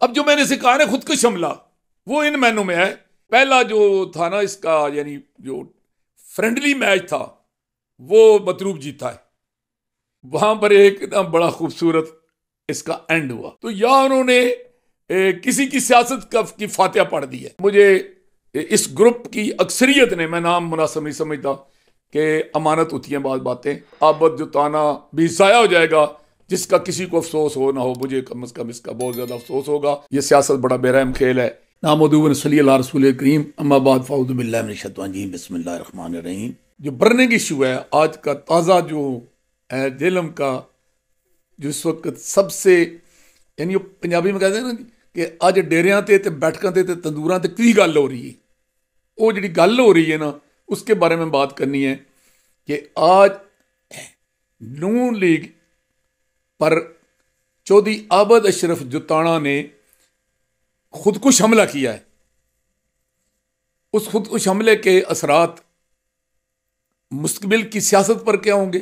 अब जो मैंने इसे कहा ना खुदकुश हमला, वो इन मैनों में है। पहला जो था ना इसका, यानी जो फ्रेंडली मैच था, वो मतलूब जीता है। वहां पर एक ना बड़ा खूबसूरत इसका एंड हुआ। तो या उन्होंने किसी की सियासत की फातिहा पढ़ दी है। मुझे इस ग्रुप की अक्सरियत ने, मैं नाम मुनासिब नहीं समझता, कि अमानत होती हैं बात बातें, आबद जुताना भी ज़ाया हो जाएगा, जिसका किसी को अफसोस हो ना हो, मुझे कम अज़ कम इसका बहुत ज़्यादा अफसोस होगा। ये सियासत बड़ा बेरहम खेल है। नामदूबन सल्ली अला रसूल करीम, अम्मा बाद फ़ाऊज़ु बिल्लाहि मिनश शैतानिर रजीम, बिस्मिल्लाहिर रहमानिर रहीम। जो बर्निंग इशू है आज का ताज़ा, जो है जेलम का, जिस वक्त सबसे, यानी पंजाबी में कहते हैं ना कि अज डेरियां ते बैठकों ते तंदूरां ते की गल हो रही है, वो जी गल हो रही है ना, उसके बारे में बात करनी है कि आज नून लीग पर चौधरी आबद अशरफ जुताना ने खुदकुश हमला किया है। उस खुदकुश हमले के असरात मुस्तकबिल की सियासत पर क्या होंगे,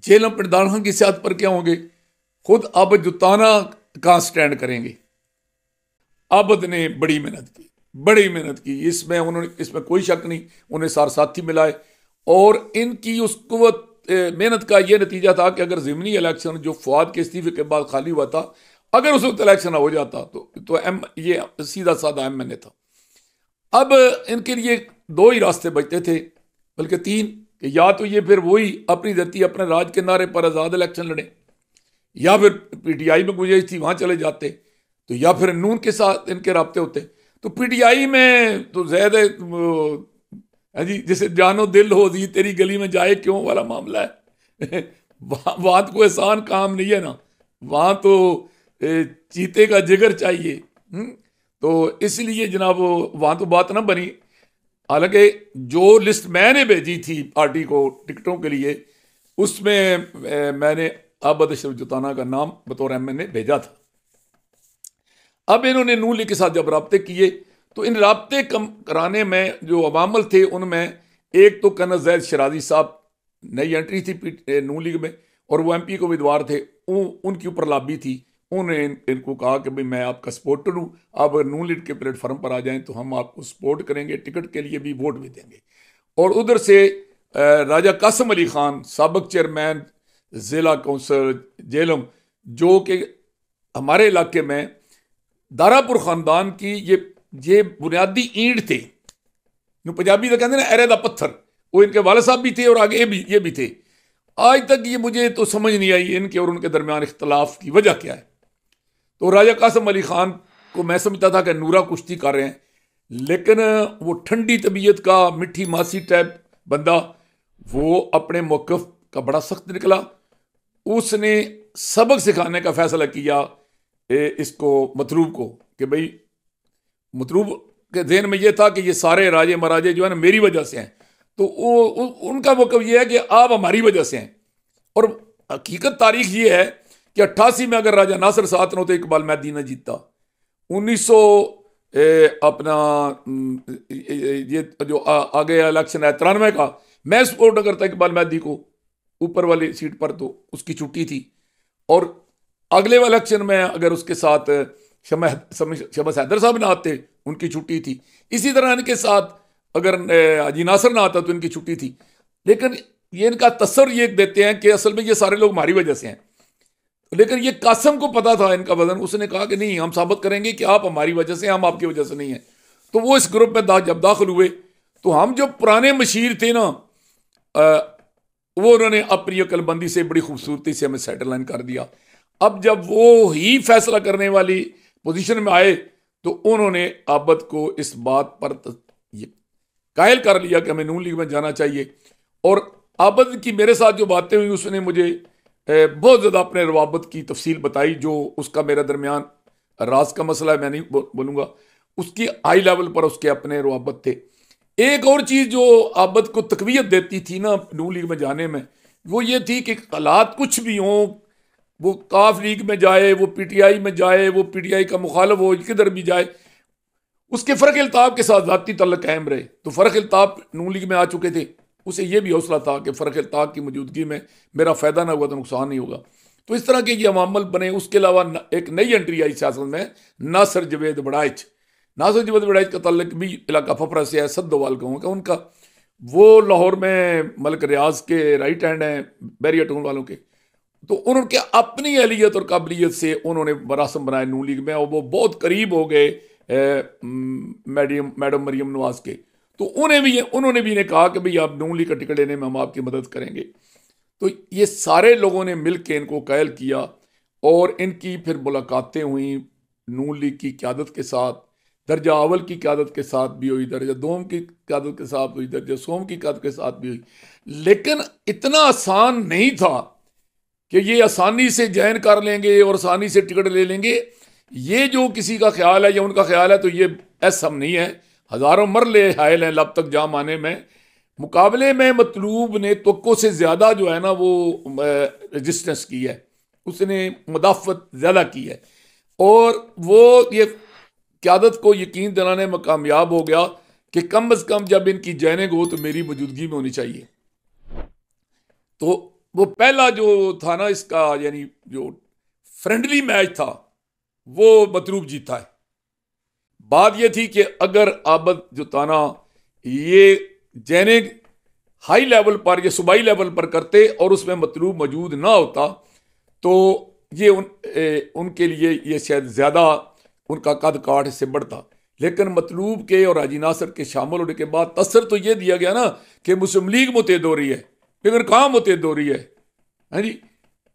जेलम पिंडाना की सियासत पर क्या होंगे, खुद आबद जुताना कहाँ स्टैंड करेंगे। आबद ने बड़ी मेहनत की, बड़ी मेहनत की, इसमें कोई शक नहीं। उन्हें सार साथी मिलाए और इनकी उस कुव्वत मेहनत का यह नतीजा था कि अगर ज़िमनी इलेक्शन जो फवाद के इस्तीफे के बाद खाली हुआ था, अगर उस वक्त इलेक्शन हो जाता तो ये सीधा साधा MNA था। अब इनके लिए दो ही रास्ते बचते थे, बल्कि तीन, कि या तो ये फिर वही अपनी धरती अपने राज के नारे पर आज़ाद इलेक्शन लड़े, या फिर PTI में गुंजाइश थी वहाँ चले जाते, तो या फिर नून के साथ इनके राब्ते होते। तो PTI में तो ज़्यादा जी, जैसे जानो दिल हो दी तेरी गली में जाए क्यों वाला मामला है। वहाँ तो कोई आसान काम नहीं है ना, वहाँ तो चीते का जिगर चाहिए। तो इसलिए जनाब वहाँ तो बात ना बनी। हालांकि जो लिस्ट मैंने भेजी थी पार्टी को टिकटों के लिए, उसमें मैंने आबद अशरफ जुताना का नाम बतौर MNA भेजा था। अब इन्होंने नून लीग के साथ जब राब्ते किए, तो इन राब्ते कम कराने में जो अवामल थे, उनमें एक तो कर्नल जैद शराजी साहब, नई एंट्री थी नून लीग में, और वो MP को उम्मीदवार थे, उनके ऊपर लाबी थी। उन्होंने इनको कहा कि भाई मैं आपका सपोर्टर हूँ, आप अगर नून लीग के प्लेटफॉर्म पर आ जाएं तो हम आपको सपोर्ट करेंगे, टिकट के लिए भी वोट भी देंगे। और उधर से राजा कासम अली खान, साबिक चेयरमैन ज़िला कौंसल जेलम, जो कि हमारे इलाके में दारापुर ख़ानदान की ये बुनियादी ईंट थे, जो पंजाबी तो कहते हैं ना एरे दा पत्थर, वो इनके वाले साहब भी थे और आगे ये भी थे। आज तक ये मुझे तो समझ नहीं आई इनके और उनके दरमियान इख्तलाफ की वजह क्या है। तो राजा कासम अली खान को मैं समझता था कि नूरा कुश्ती कर रहे हैं, लेकिन वो ठंडी तबीयत का मिठी मासी टाइप बंदा, वो अपने मौक़िफ़ का बड़ा सख्त निकला। उसने सबक सिखाने का फैसला किया इसको, मतलूब को, कि भाई मतलूब के ज़हन में ये था कि ये सारे राजे महाराजे जो है ना मेरी वजह से हैं, तो उनका मौक़िफ़ ये है कि आप हमारी वजह से हैं। और हकीकत तारीख ये है कि 88 में अगर राजा नासिर साथ न होते, इकबाल मैदी न जीतता। 1900 अपना ये जो आगे इलेक्शन है 93 का, मैं सपोर्ट न करता इकबाल मैदी को ऊपर वाली सीट पर, तो उसकी छुट्टी थी। और अगले वाले इलेक्शन में अगर उसके साथ शमस हैदर साहब ना आते, उनकी छुट्टी थी। इसी तरह इनके साथ अगर हाजी नासिर ना आता तो इनकी छुट्टी थी। लेकिन ये इनका तस्वर ये देते हैं कि असल में ये सारे लोग हमारी वजह से हैं, लेकिन ये कासम को पता था इनका वजन। उसने कहा कि नहीं, हम साबित करेंगे कि आप हमारी वजह से, हम आपकी वजह से नहीं हैं। तो वो इस ग्रुप में जब दाखिल हुए, तो हम जो पुराने मशीर थे ना, वो उन्होंने अपनी अकलबंदी से बड़ी खूबसूरती से हमें सेटल कर दिया। अब जब वो ही फैसला करने वाली पोजीशन में आए, तो उन्होंने आबद को इस बात पर कायल कर लिया कि हमें नून लीग में जाना चाहिए। और आबद की मेरे साथ जो बातें हुई, उसने मुझे बहुत ज़्यादा अपने रवाबत की तफसील बताई। जो उसका मेरे दरमियान राज का मसला है, मैं नहीं बोलूँगा, उसकी हाई लेवल पर उसके अपने रवाबत थे। एक और चीज़ जो आबद को तकवीयत देती थी ना नून लीग में जाने में, वो ये थी कि हालात कुछ भी हों, वो काफ लीग में जाए, वो PTI में जाए, वो PTI का मुखालफ हो, किधर भी जाए, उसके फ़र्क इल्ताफ़ के साथ ज़ाती तल्लुक़ कायम रहे। तो फ़र्क इल्ताफ़ नून लीग में आ चुके थे, उसे ये भी हौसला था कि फ़र्क इल्ताफ़ की मौजूदगी में मेरा फ़ायदा ना हुआ तो नुकसान नहीं होगा। तो इस तरह के ये मामल बने। उसके अलावा एक नई एंट्री आई सियासत में, नासिर जवेद बड़ाइच। नासिर जवेद बड़ाइच का ताल्लुक भी इलाका फफरा से है, सद्दोवाल गाँव का उनका। वो लाहौर में मलिक रियाज के राइट हैंड हैं, बैरिया टून वालों के। तो उनके अपनी अहलियत और काबिलियत से उन्होंने मरासम बनाए नून लीग में, और वो बहुत करीब हो गए मैडम मरियम नवाज के। तो उन्होंने भी इन्हें कहा कि भाई आप नून लीग का टिकट लेने में हम आपकी मदद करेंगे। तो ये सारे लोगों ने मिल के इनको कायल किया, और इनकी फिर मुलाकातें हुई नून लीग की क़यादत के साथ, दर्जा अव्वल की क़यादत के साथ भी हुई, दर्जा दोम की क़यादत के साथ हुई, दर्जा सोम की क़यादत के साथ भी हुई। लेकिन इतना आसान नहीं था कि ये आसानी से जॉइन कर लेंगे और आसानी से टिकट ले लेंगे। ये जो किसी का ख्याल है या उनका ख्याल है, तो ये ऐसा नहीं है। हज़ारों मरले हायल हैं लब तक जाम आने में। मुकाबले में मतलूब ने तवक्को से ज़्यादा जो है ना वो रजिस्टेंस की है, उसने मुदाफ़त ज़्यादा की है, और वो ये क़यादत को यकीन दिलाने में कामयाब हो गया कि कम अज़ कम जब इनकी जॉइनिंग हो तो मेरी मौजूदगी में होनी चाहिए। तो वो पहला जो था ना इसका, यानी जो फ्रेंडली मैच था, वो मतलूब जीता है। बात ये थी कि अगर आबद जुताना ये जॉइनिंग हाई लेवल पर या सूबाई लेवल पर करते और उसमें मतलूब मौजूद ना होता, तो ये उनके लिए ये शायद ज़्यादा उनका कद काठ से बढ़ता। लेकिन मतलूब के और हाजी नासिर के शामिल होने के बाद तसर तो ये दिया गया ना कि मुस्लिम लीग मुतहद हो रही है, लेकिन कहाँ मुतहद हो रही है? हाँ जी,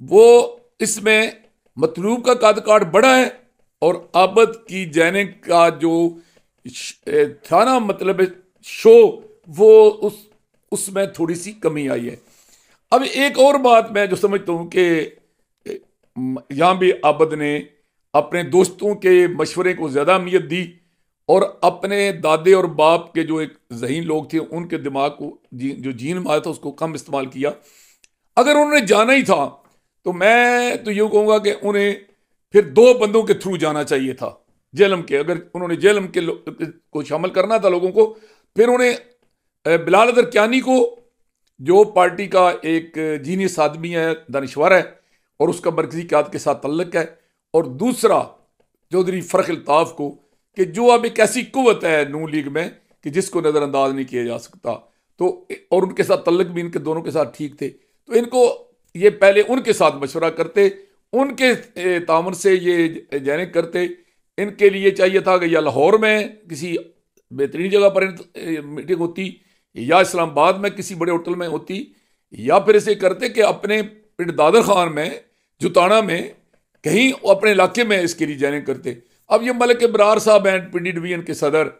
वो इसमें मतलूब का कद काठ बढ़ा है, और आबद की जॉइनिंग का जो था ना मतलब शो, वो उसमें थोड़ी सी कमी आई है। अब एक और बात मैं जो समझता हूँ कि यहाँ भी आबद ने अपने दोस्तों के मशवरे को ज़्यादा अहमियत दी, और अपने दादे और बाप के जो एक ज़हीन लोग थे उनके दिमाग को जो जीन मारा था उसको कम इस्तेमाल किया। अगर उन्होंने जाना ही था तो मैं तो यूँ कहूँगा कि उन्हें फिर दो बंदों के थ्रू जाना चाहिए था जेलम के। अगर उन्होंने जेलम के को शामिल करना था लोगों को, फिर उन्हें बिलाल अदर कियानी को, जो पार्टी का एक जीनियस आदमी है, दानिश्वर है, और उसका मरकजी क़यादत के साथ तल्लक है, और दूसरा चौधरी फ़र्ख अल्ताफ़ को, कि जो अब एक ऐसी कुव्वत है नून लीग में कि जिसको नज़रअंदाज नहीं किया जा सकता। तो और उनके साथ तल्लक भी इनके दोनों के साथ ठीक थे, तो इनको ये पहले उनके साथ मशवरा करते, उनके तामन से ये जॉइनिंग करते। इनके लिए चाहिए था कि या लाहौर में किसी बेहतरीन जगह पर मीटिंग होती, या इस्लामाबाद में किसी बड़े होटल में होती, या फिर इसे करते कि अपने पिंड दादर खान में, जुताना में, कहीं अपने इलाके में इसके लिए जॉइनिंग करते। अब ये मलिक इब्रार साहब हैं पिंडी डिवीजन के सदर,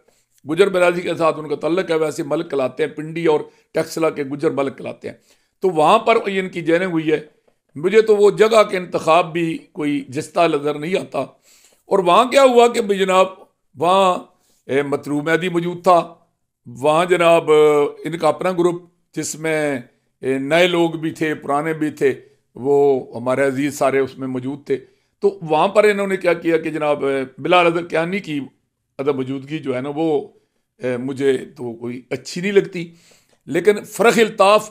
गुजर बरादरी के साथ उनका तल्लक है, वैसे मलिक कहलाते हैं, पिंडी और टैक्सला के गुजर मलिक कहलाते हैं। तो वहाँ पर इनकी जॉइनिंग हुई है। मुझे तो वो जगह के इंतखाब भी कोई जिस्ता नज़र नहीं आता। और वहाँ क्या हुआ कि भाई जनाब, वहाँ मतलूब मैदी मौजूद था, वहाँ जनाब इनका अपना ग्रुप जिसमें नए लोग भी थे, पुराने भी थे, वो हमारे अजीज़ सारे उसमें मौजूद थे। तो वहाँ पर इन्होंने क्या किया कि जनाब बिलाल अदर कियानी की अदब मौजूदगी जो है ना वो मुझे तो कोई अच्छी नहीं लगती। लेकिन फ़र्ख अल्ताफ़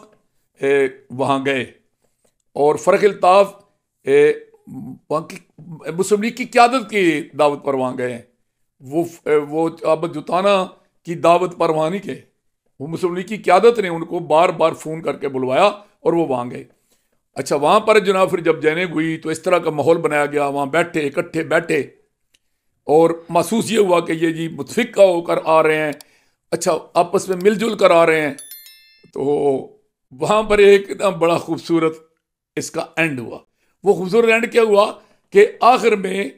वहाँ गए, और फ़र्ख अल्ताफ़ वहाँ की मुस्लिम लीग की क़यादत की दावत पर वहाँ गए हैं। वो आबद जुताना की दावत पर वहाँ नहीं गए, वो मुस्लिम लीग की क़यादत ने उनको बार बार फ़ोन करके बुलवाया और वो वहाँ गए। अच्छा, वहाँ पर जनाब फिर जब जॉइनिंग हुई तो इस तरह का माहौल बनाया गया, वहाँ बैठे, इकट्ठे बैठे, और महसूस ये हुआ कि ये जी मुतफ़िक़ होकर आ रहे हैं, अच्छा आपस में मिलजुल कर आ रहे हैं। तो वहाँ पर एक ना बड़ा खूबसूरत इसका एंड हुआ। वो खूबसूरत एंड क्या हुआ कि आखिर में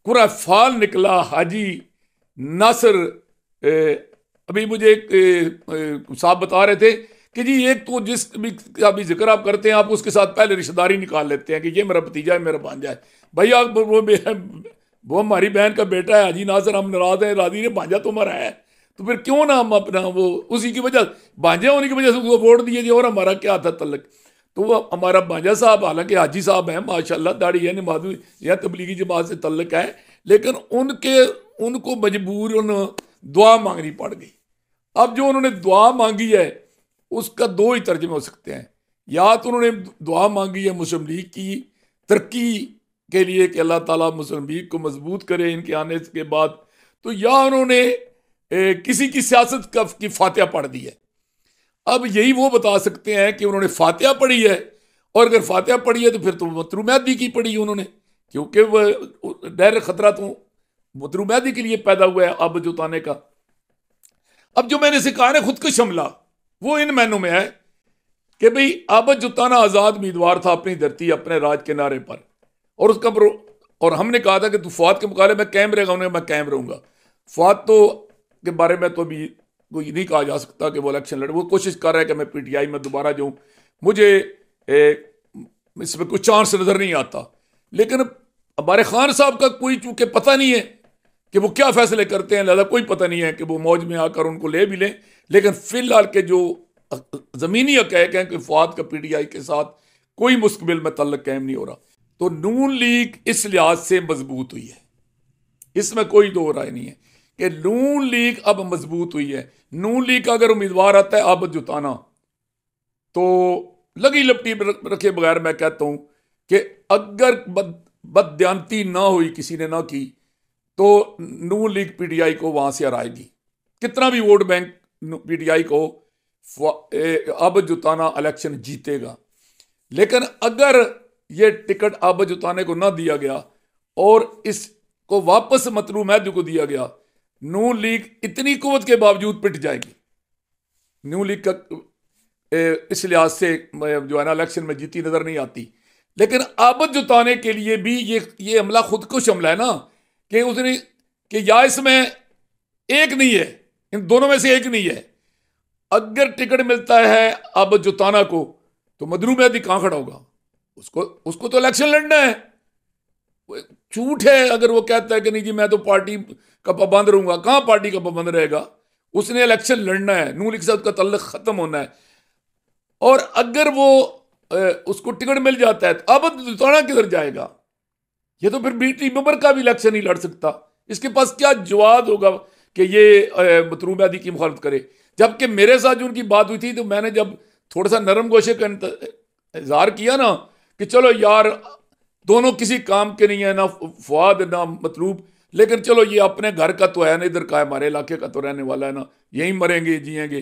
कुरा फाल निकला। हाजी नासिर, अभी मुझे एक साहब बता रहे थे कि जी एक तो जिस भी का भी जिक्र आप करते हैं, आप उसके साथ पहले रिश्तेदारी निकाल लेते हैं कि ये मेरा भतीजा है, मेरा भांजा है। भैया वो हमारी बहन का बेटा है हाजी नासिर, हम नाराज हैं, राजी ने भांजा तुम्हारा है, तो फिर क्यों ना हम अपना वो उसी की वजह, भांजा होने की वजह से उसको वोट दिए, और हमारा क्या था तल्लक। तो वो हमारा भांजा साहब हालांकि हाजी साहब हैं, माशाल्लाह, दाढ़ी है, नमाज़ या तबलीगी जमात से तल्लक है, लेकिन उनको मजबूरन दुआ मांगनी पड़ गई। अब जो उन्होंने दुआ मांगी है उसका दो ही तर्जमे हो सकते हैं, या तो उन्होंने दुआ मांगी है मुस्लिम लीग की तरक्की के लिए कि अल्लाह ताला मुस्लिम लीग को मजबूत करे इनके आने के बाद, तो या उन्होंने किसी की सियासत की फातिहा पढ़ दी है। अब यही वो बता सकते हैं कि उन्होंने फातिहा पढ़ी है, और अगर फातिहा पढ़ी है तो फिर तो मतलूब मेहदी की पढ़ी है उन्होंने, क्योंकि वह डायरेक्ट खतरा तो मतलूब मेहदी के लिए पैदा हुआ है अब जुताने का। अब जो मैंने सिखाया ना खुदकुश हमला, वो इन मैनों में है कि भाई आबद जुताना आज़ाद उम्मीदवार था अपनी धरती अपने राज के नारे पर, और उसका और हमने कहा था कि तू फवाद के मुकाबले में कायम रहेगा, उन्हें मैं कायम रहूंगा। फवाद तो के बारे में तो अभी कोई नहीं कहा जा सकता कि वो इलेक्शन लड़े, वो कोशिश कर रहा है कि मैं पीटीआई में दोबारा जाऊं, मुझे इसमें कोई चांस नजर नहीं आता। लेकिन हमारे खान साहब का कोई चूंकि पता नहीं है कि वो क्या फैसले करते हैं, लिहाजा कोई पता नहीं है कि वो मौज में आकर उनको ले भी लें। लेकिन फिलहाल के जो ज़मीनी हक़ाइक़ हैं कि फवाद का पीटीआई के साथ कोई मुस्तक़बिल में तल्लुक़ कायम नहीं हो रहा, तो नून लीग इस लिहाज से मजबूत हुई है, इसमें कोई दो राय नहीं है कि नून लीग अब मजबूत हुई है। नून लीग का अगर उम्मीदवार आता है आबद जुताना, तो लगी लपटी रखे बगैर मैं कहता हूं कि अगर बददियानती ना हुई, किसी ने ना की, तो नून लीग पीटीआई को वहां से हराएगी। कितना भी वोट बैंक पीटीआई को आबद जुताना इलेक्शन जीतेगा। लेकिन अगर ये टिकट आबद जुताने को ना दिया गया और इसको वापस मतलूब मेहदी को दिया गया, नून लीग इतनी कुव्वत के बावजूद पिट जाएगी। नून लीग का इस लिहाज से जो है ना इलेक्शन में जीती नजर नहीं आती। लेकिन आबद जुताने के लिए भी ये हमला खुदकुश हमला है ना, कि उसने कि या इसमें एक नहीं है, इन दोनों में से एक नहीं है। अगर टिकट मिलता है आबद जुताना को, तो मतलूब मेहदी कहां खड़ा होगा? उसको तो इलेक्शन लड़ना है। झूठ है अगर वो कहता है कि नहीं जी मैं तो पार्टी का पाबंद रहूंगा। कहां पार्टी का पाबंद रहेगा? उसने इलेक्शन लड़ना है, नून लीग के साथ का तल्लुक खत्म होना है। और अगर वो उसको टिकट मिल जाता है तो आबद जुताना किधर जाएगा? ये तो फिर बीटी मेंबर का भी इलेक्शन नहीं लड़ सकता। इसके पास क्या जवाब होगा कि ये मतलूब मेहदी की मुखालफत करे? जबकि मेरे साथ जो उनकी बात हुई थी, तो मैंने जब थोड़ा सा नरम गोशे का इजहार किया ना कि चलो यार दोनों किसी काम के नहीं है, ना फवाद ना मतलूब, लेकिन चलो ये अपने घर का तो है ना, इधर का है, हमारे इलाके का तो रहने वाला है ना, यहीं मरेंगे जिएंगे।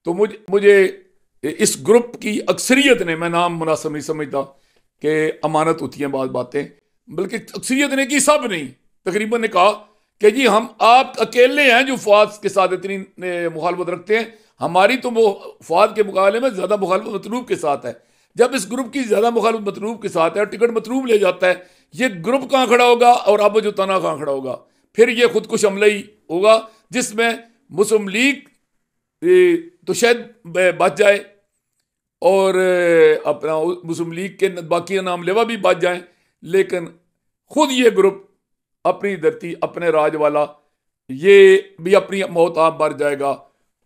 तो मुझे इस ग्रुप की अक्सरियत ने, मैं नाम मुनासिब नहीं समझता कि अमानत होती हैं बात बातें, बल्कि अक्सरियत ने की, सब नहीं तकरीबन ने कहा कि जी हम आप अकेले हैं जो फवाद के साथ इतनी मुखालफत रखते हैं। हमारी तो वो फवाद के मुकाबले में ज़्यादा मुखालफत मतलूब के साथ है। जब इस ग्रुप की ज़्यादा मुखालफत मतलूब के साथ है और टिकट मतलूब ले जाता है, ये ग्रुप कहाँ खड़ा होगा और आबद जुताना कहाँ खड़ा होगा? फिर ये खुदकुश हमला ही होगा, जिसमें मुस्लिम लीग तो शायद बच जाए और अपना मुस्लिम लीग के बाकी नाम लेवा भी बच जाए, लेकिन खुद ये ग्रुप अपनी धरती अपने राज वाला ये भी अपनी मौत आप मर जाएगा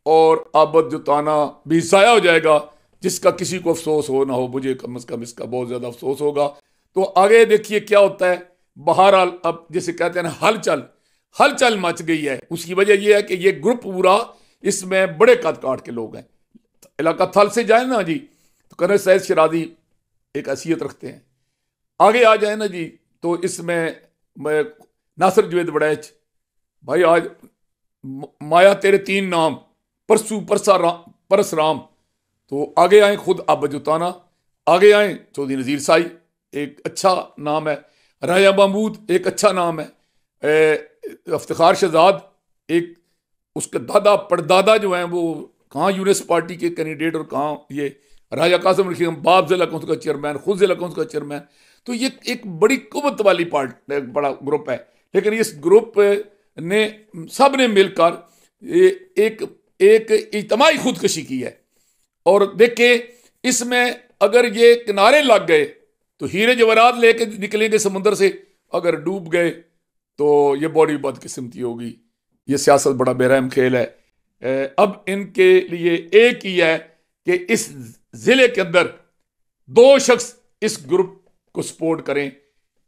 और आबद जुताना भी ज़ाया हो जाएगा, जिसका किसी को अफसोस हो ना हो। मुझे कम से कम इसका बहुत ज़्यादा अफसोस होगा। तो आगे देखिए क्या होता है। बहरहाल अब जैसे कहते हैं ना, हलचल मच गई है। उसकी वजह यह है कि ये ग्रुप पूरा, इसमें बड़े कद काट के लोग हैं। इलाका थल से जाए ना जी, तो कर्नल सैयद शिराजी एक हैसियत रखते हैं। आगे आ जाए ना जी, तो इसमें नासिर जवेद वड़ैच भाई, आज माया तेरे 3 नाम, परसू परसराम। तो आगे आए खुद आबद जुताना, आगे आए चौधरी नज़ीर साई, एक अच्छा नाम है। राजा महमूद एक अच्छा नाम है। इफ्तिखार शहजाद, एक उसके दादा पड़दादा जो हैं वो कहाँ यूनिस पार्टी के कैंडिडेट और कहाँ ये राजा कासिम रशीद, बाप जिला काउंसिल का चेयरमैन, खुद जिला काउंसिल का चेयरमैन। तो ये एक बड़ी कुव्वत वाली बड़ा ग्रुप है। लेकिन इस ग्रुप ने सब ने मिलकर एक इज्तिमाई खुदकशी की है। और देखे इसमें अगर ये किनारे लग गए तो हीरे जवाहरात लेके निकलेंगे समुद्र से, अगर डूब गए तो ये बड़ी बदकिस्मती होगी। ये सियासत बड़ा बेरहम खेल है। अब इनके लिए एक ही है कि इस जिले के अंदर 2 शख्स इस ग्रुप को सपोर्ट करें,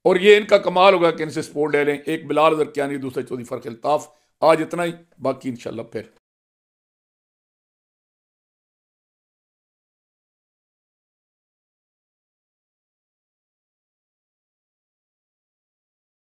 और ये इनका कमाल होगा कि इनसे सपोर्ट ले लें। एक बिलाल अज़हर कियानी, दूसरा चौधरी फर्क अल्ताफ। आज इतना ही, बाकी इंशाल्लाह फिर।